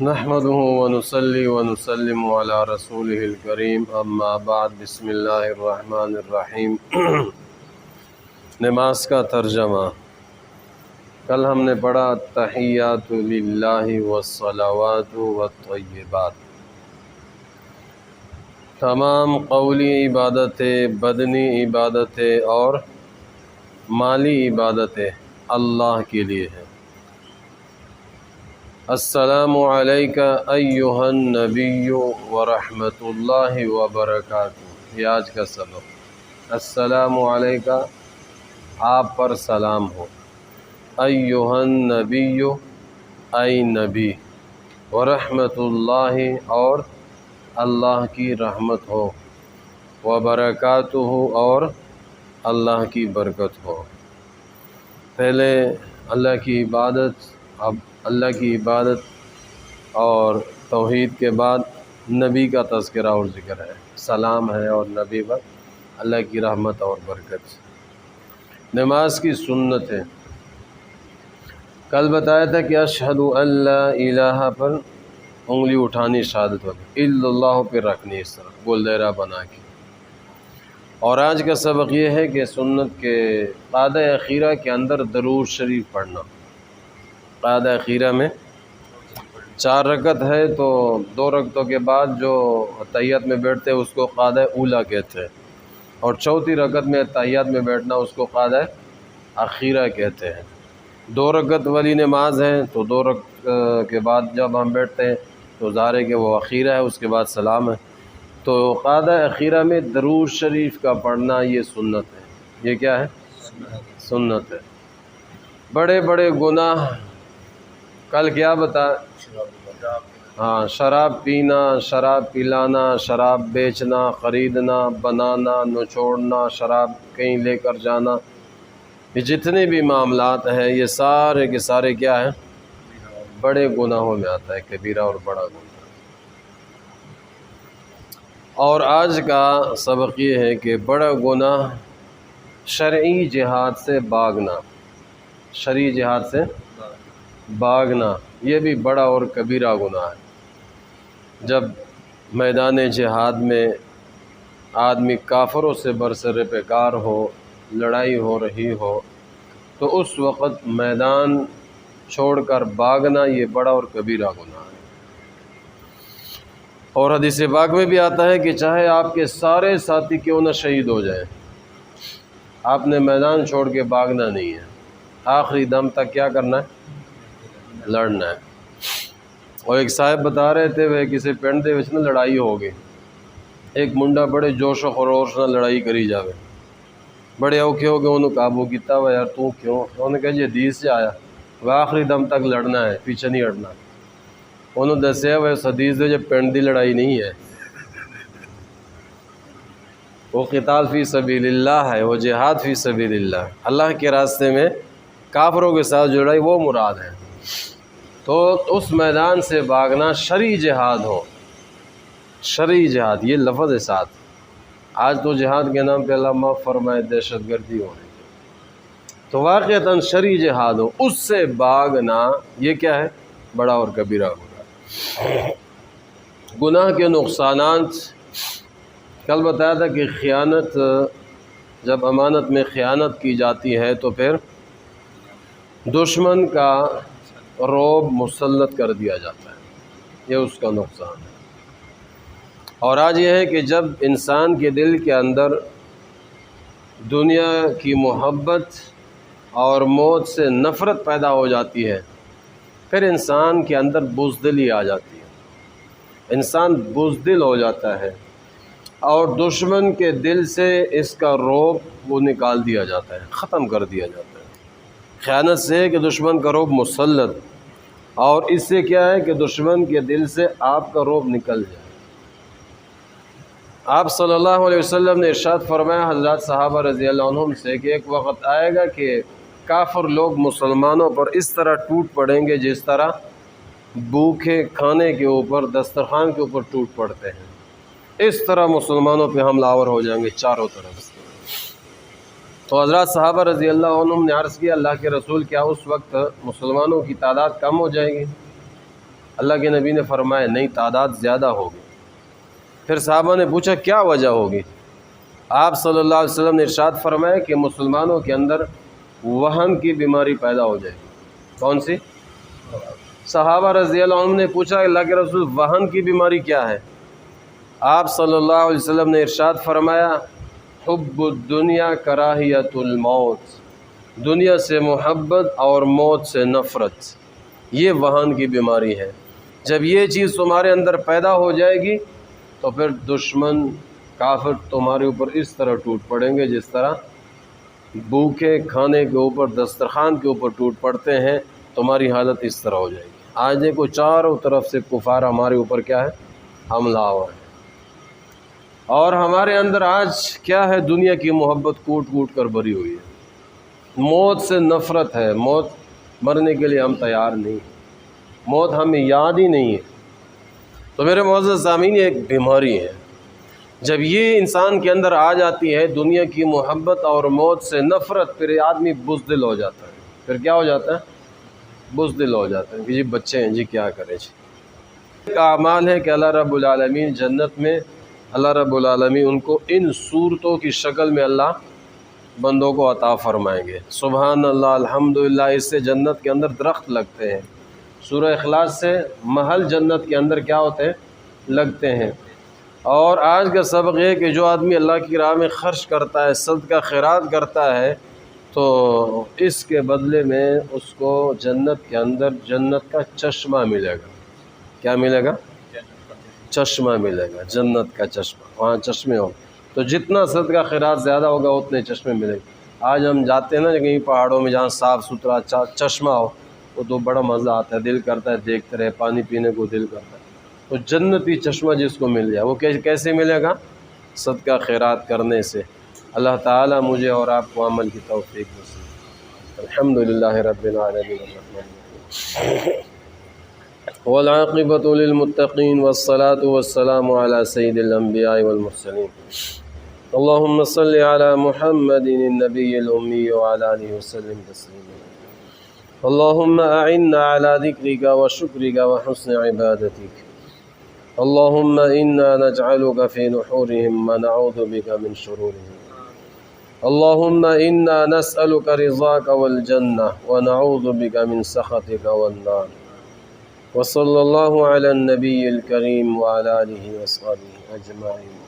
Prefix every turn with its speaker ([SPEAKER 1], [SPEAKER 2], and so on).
[SPEAKER 1] نحمده ونصلي ونسلم على رسوله الكريم اما بعد بسم اللہ الرحمن الرحیم۔ نماز کا ترجمہ۔ کل ہم نے پڑھا التحیات للہ والصلوات والطیبات، تمام قولی عبادتیں، بدنی عبادتیں اور مالی عبادتیں اللہ کے لیے ہیں۔ السلام علیکہ ایہا النبی ورحمۃ اللہ وبرکاتہ، یہ آج کا سبق۔ السلام علیکہ، آپ پر سلام ہو، ایہا النبی، اے نبی، ورحمۃ اللہ، اور اللہ کی رحمت ہو، وبرکاتہ، اور اللہ کی برکت ہو۔ پہلے اللہ کی عبادت، اب اللہ کی عبادت اور توحید کے بعد نبی کا تذکرہ اور ذکر ہے، سلام ہے، اور نبی پر اللہ کی رحمت اور برکت۔ نماز کی سنت ہے۔ کل بتایا تھا کہ اشہد ان لا الہ پر انگلی اٹھانی شہادت والی، الا اللہ پہ رکھنی، اس طرح گول دائرہ بنا کے۔ اور آج کا سبق یہ ہے کہ سنت کے قعدہ اخیرہ کے اندر درود شریف پڑھنا۔ قعدہ اخیرہ میں 4 رکعت ہے تو 2 رکعتوں کے بعد جو تحیات میں بیٹھتے ہیں اس کو قعدہ اولیٰ کہتے ہیں، اور چوتھی رکعت میں تحیات میں بیٹھنا اس کو قعدہ اخیرہ کہتے ہیں۔ 2 رکعت والی نماز ہے تو 2 رکعت کے بعد جب ہم بیٹھتے ہیں تو ظاہر ہے کہ وہ اخیرہ ہے، اس کے بعد سلام ہے۔ تو قعدہ اخیرہ میں درود شریف کا پڑھنا یہ سنت ہے۔ یہ کیا ہے؟ سنت ہے۔ بڑے بڑے گناہ کل کیا بتا؟ ہاں، شراب پینا، شراب پلانا، شراب بیچنا، خریدنا، بنانا، نچوڑنا، شراب کہیں لے کر جانا، یہ جتنے بھی معاملات ہیں یہ سارے کے سارے کیا ہیں؟ بڑے گناہوں میں آتا ہے، کبیرہ اور بڑا گناہ۔ اور آج کا سبق یہ ہے کہ بڑا گناہ شرعی جہاد سے بھاگنا، شرعی جہاد سے بھاگنا یہ بھی بڑا اور کبیرہ گناہ ہے۔ جب میدان جہاد میں آدمی کافروں سے برسر پیکار ہو، لڑائی ہو رہی ہو، تو اس وقت میدان چھوڑ کر بھاگنا یہ بڑا اور کبیرہ گناہ ہے۔ اور حدیث پاک میں بھی آتا ہے کہ چاہے آپ کے سارے ساتھی کیوں نہ شہید ہو جائیں، آپ نے میدان چھوڑ کے بھاگنا نہیں ہے، آخری دم تک کیا کرنا ہے؟ لڑنا ہے۔ اور ایک صاحب بتا رہے تھے وہ کسی پنڈ دے وچ نا لڑائی ہو گئی، ایک منڈا بڑے جوش و خروش نہ لڑائی کری جاوے، بڑے اوکھے ہو گئے، انہوں قابو کیتا ہوا، یار تو کیوں؟ انہوں نے کہا جی حدیث سے آیا وہ آخری دم تک لڑنا ہے، پیچھے نہیں ہٹنا۔ انہوں نے دسیا وہ حدیث دے جب پنڈ دی لڑائی نہیں ہے، وہ قتال فی سبیل اللہ ہے، وہ جہاد فی سبیل اللہ، اللہ کے راستے میں کافروں کے ساتھ جو لڑائی وہ مراد ہے۔ تو اس میدان سے بھاگنا شرعی جہاد ہو، شرعی جہاد یہ لفظ ہے ساتھ۔ آج تو جہاد کے نام پہ اللہ معاف فرمائے دہشت گردی ہو رہی ہے، تو واقعتاً شرعی جہاد ہو، اس سے بھاگنا یہ کیا ہے؟ بڑا اور کبیرہ گناہ۔ گناہ کے نقصانات کل بتایا تھا کہ خیانت، جب امانت میں خیانت کی جاتی ہے تو پھر دشمن کا رعب مسلط کر دیا جاتا ہے، یہ اس کا نقصان ہے۔ اور آج یہ ہے کہ جب انسان کے دل کے اندر دنیا کی محبت اور موت سے نفرت پیدا ہو جاتی ہے، پھر انسان کے اندر بزدلی آ جاتی ہے، انسان بزدل ہو جاتا ہے، اور دشمن کے دل سے اس کا رعب وہ نکال دیا جاتا ہے، ختم کر دیا جاتا ہے۔ خیانت سے ہے کہ دشمن کا رعب مسلط، اور اس سے کیا ہے کہ دشمن کے دل سے آپ کا رعب نکل جائے۔ آپ صلی اللہ علیہ وسلم نے ارشاد فرمایا حضرات صحابہ رضی اللہ عنہم سے کہ ایک وقت آئے گا کہ کافر لوگ مسلمانوں پر اس طرح ٹوٹ پڑیں گے جس طرح بھوکے کھانے کے اوپر، دسترخوان کے اوپر ٹوٹ پڑتے ہیں، اس طرح مسلمانوں پہ حملہ آور ہو جائیں گے چاروں طرف سے۔ تو حضرات صحابہ رضی اللہ عنہم نے عرض کیا اللہ کے رسول کیا اس وقت مسلمانوں کی تعداد کم ہو جائے گی؟ اللہ کے نبی نے فرمایا نہیں، تعداد زیادہ ہوگی۔ پھر صحابہ نے پوچھا کیا وجہ ہوگی؟ آپ صلی اللہ علیہ وسلم نے ارشاد فرمایا کہ مسلمانوں کے اندر وہن کی بیماری پیدا ہو جائے گی۔ کون سی؟ صحابہ رضی اللہ عنہ نے پوچھا اللہ کے رسول وہن کی بیماری کیا ہے؟ آپ صلی اللہ علیہ وسلم نے ارشاد فرمایا حب الدنیا کراہیت الموت، دنیا سے محبت اور موت سے نفرت، یہ وہن کی بیماری ہے۔ جب یہ چیز تمہارے اندر پیدا ہو جائے گی تو پھر دشمن کافر تمہارے اوپر اس طرح ٹوٹ پڑیں گے جس طرح بھوکے کھانے کے اوپر دسترخوان کے اوپر ٹوٹ پڑتے ہیں، تمہاری حالت اس طرح ہو جائے گی۔ آج دیکھو چاروں طرف سے کفار ہمارے اوپر کیا ہے؟ حملہ آور ہے، اور ہمارے اندر آج کیا ہے؟ دنیا کی محبت کوٹ کوٹ کر بھری ہوئی ہے، موت سے نفرت ہے، موت مرنے کے لیے ہم تیار نہیں، موت ہمیں یاد ہی نہیں ہے۔ تو میرے معزز سامعین، یہ ایک بیماری ہے، جب یہ انسان کے اندر آ جاتی ہے دنیا کی محبت اور موت سے نفرت، پھر آدمی بزدل ہو جاتا ہے۔ پھر کیا ہو جاتا ہے؟ بزدل ہو جاتا ہے کہ جی بچے ہیں جی کیا کریں جی۔ ایک اعمال ہے کہ اللہ رب العالمین جنت میں اللہ رب العالمین ان کو ان صورتوں کی شکل میں اللہ بندوں کو عطا فرمائیں گے۔ سبحان اللہ، الحمدللہ، اس سے جنت کے اندر درخت لگتے ہیں۔ سورہ اخلاص سے محل جنت کے اندر کیا ہوتے ہیں؟ لگتے ہیں۔ اور آج کا سبق یہ کہ جو آدمی اللہ کی راہ میں خرچ کرتا ہے، صدقہ خیرات کرتا ہے، تو اس کے بدلے میں اس کو جنت کے اندر جنت کا چشمہ ملے گا۔ کیا ملے گا؟ چشمہ ملے گا، جنت کا چشمہ، وہاں چشمے ہو تو جتنا صدقہ خیرات زیادہ ہوگا اتنے چشمے ملے گا۔ آج ہم جاتے ہیں نا کہیں پہاڑوں میں جہاں صاف ستھرا چشمہ ہو، وہ تو بڑا مزہ آتا ہے، دل کرتا ہے دیکھتے رہے، پانی پینے کو دل کرتا ہے۔ تو جنتی چشمہ جس کو مل جائے وہ کیسے ملے گا؟ صدقہ خیرات کرنے سے۔ اللہ تعالی مجھے اور آپ کو عمل کی توفیق نصیب۔ الحمدللہ رب العالمین والعاقبۃ للمتقین والصلاة والسلام علی سید الانبیاء والمرسلین۔ اللہم صل علی محمد النبی الامی وعلی آلہ وسلم تسلیما۔ اللہم اعنا علی ذکرک وشکرک وحسن عبادتک۔ اللہم انا نجعلک فی نحورہم ونعوذ بک من شرورہم۔ اللہم انا نسألک رضاک والجنہ ونعوذ بک من سخطک والنار۔ وصلی اللہ علی النبی الکریم وعلی آلہ وصحبہ اجمعین۔